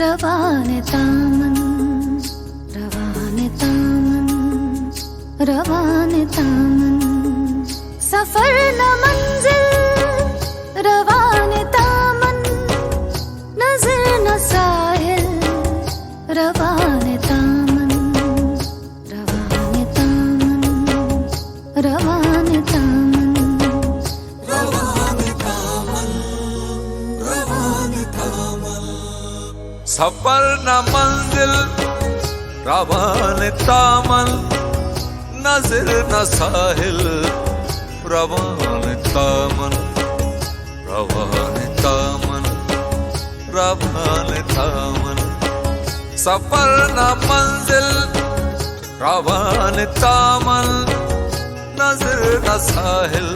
रवाने तामन, रवाने तामन, रवाने तामन, सफर न मंजिल, रवाने तामन, नजर न साहिल, रवाने तामन, रवाने तामन, रवाने तामन, रवाने तामन, रवाने तामन, सफर न मंजिल, रवाने तामन, नजर न साहिल, रवाने तामन, रवाने तामन, रवाने तामन, सफर न मंजिल, रवाने तामन, नजर न साहिल,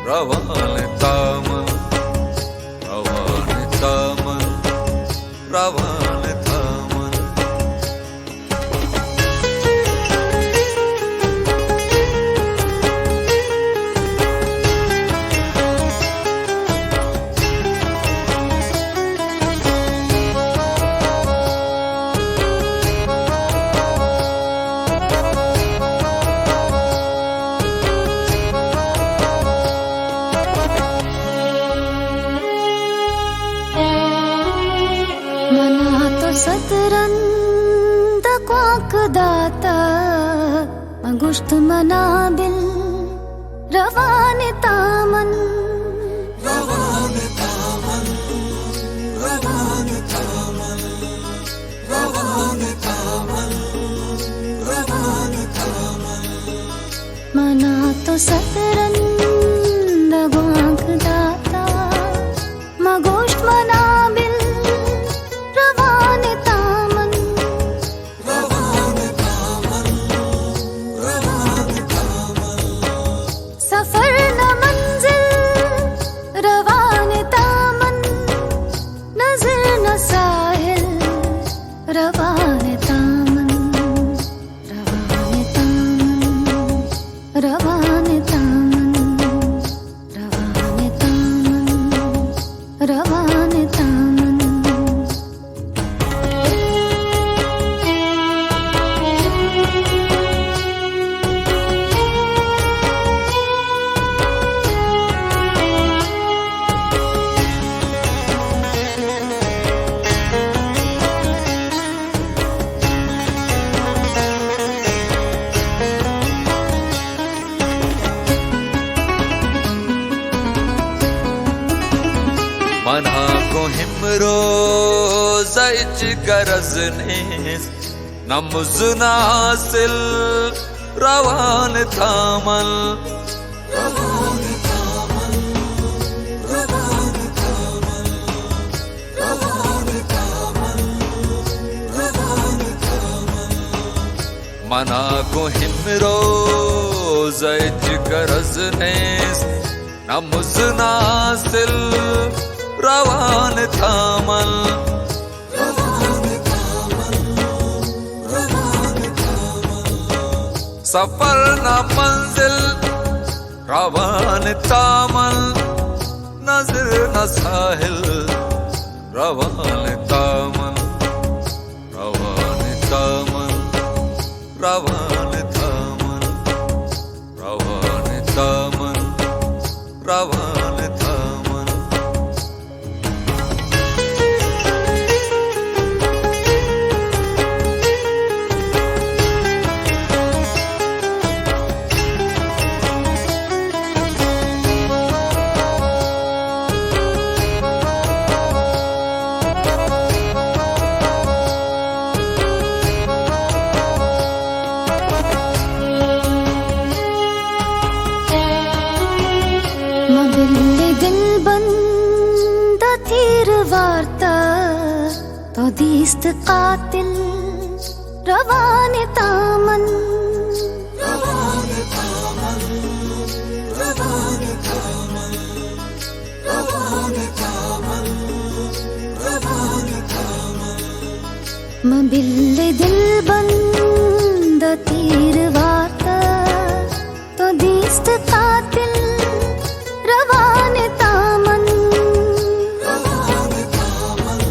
रवाने तामन, रवाने तामन, रवाने तामन। सतरंद क्वाक दाता मगुश्त मनाबिल, रवाने तामन, रवाने तामन, रवाने तामन, रवाने तामन, रवाने तामन, मना तो सतरंद क्वाक दाता मगुश्त मनाबिल, रवाने तामन, रवाने तामन, रवाने तामन, सफर न मंजिल, रवाने तामन, नजर न साहिल, रवाने तामन, रवाने तामन, रवाने तामन, रवाने तामन, रवाने तामन। मना को हिमरो ज़इच गरज नेस, नमुज़ नासिल, रवाने तामन, रवाने तामन, रवाने तामन, रवाने तामन, रवाने तामन, मना को हिमरो ज़इच गरज नेस, नमुज़ नासिल, रवाने तामन, रवाने तामन, रवाने तामन, सफर न मंजिल, रवाने तामन, नजर न साहिल, रवाने तामन, रवाने तामन, रवाने तामन, रवाने तामन, रवाने तामन। मबिल्ले दिल बंद तीर वार्ता तो दीस्त कातिल, रवाने तामन, रवाने तामन, रवाने तामन, रवाने तामन, रवाने तामन, मबिल्ले दिल बंद तीर वार्ता तो दीस्त कातिल, रवाने तामन, रवाने तामन,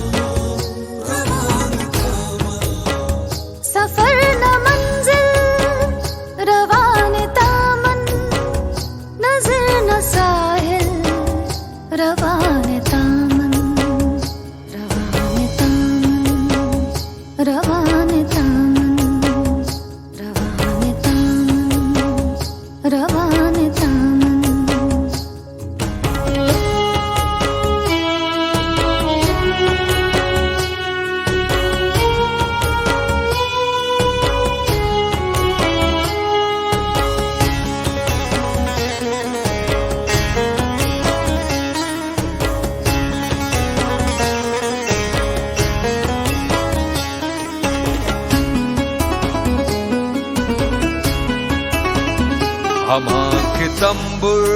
আমাকে তম্বুর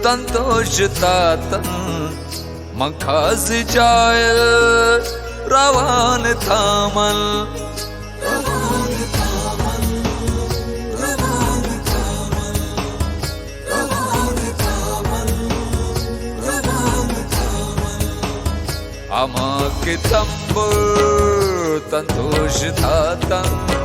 তন্তোষ তাতন মখাজ যায় রওয়ান থামল আমাকে তম্বুর তন্তোষ তাতন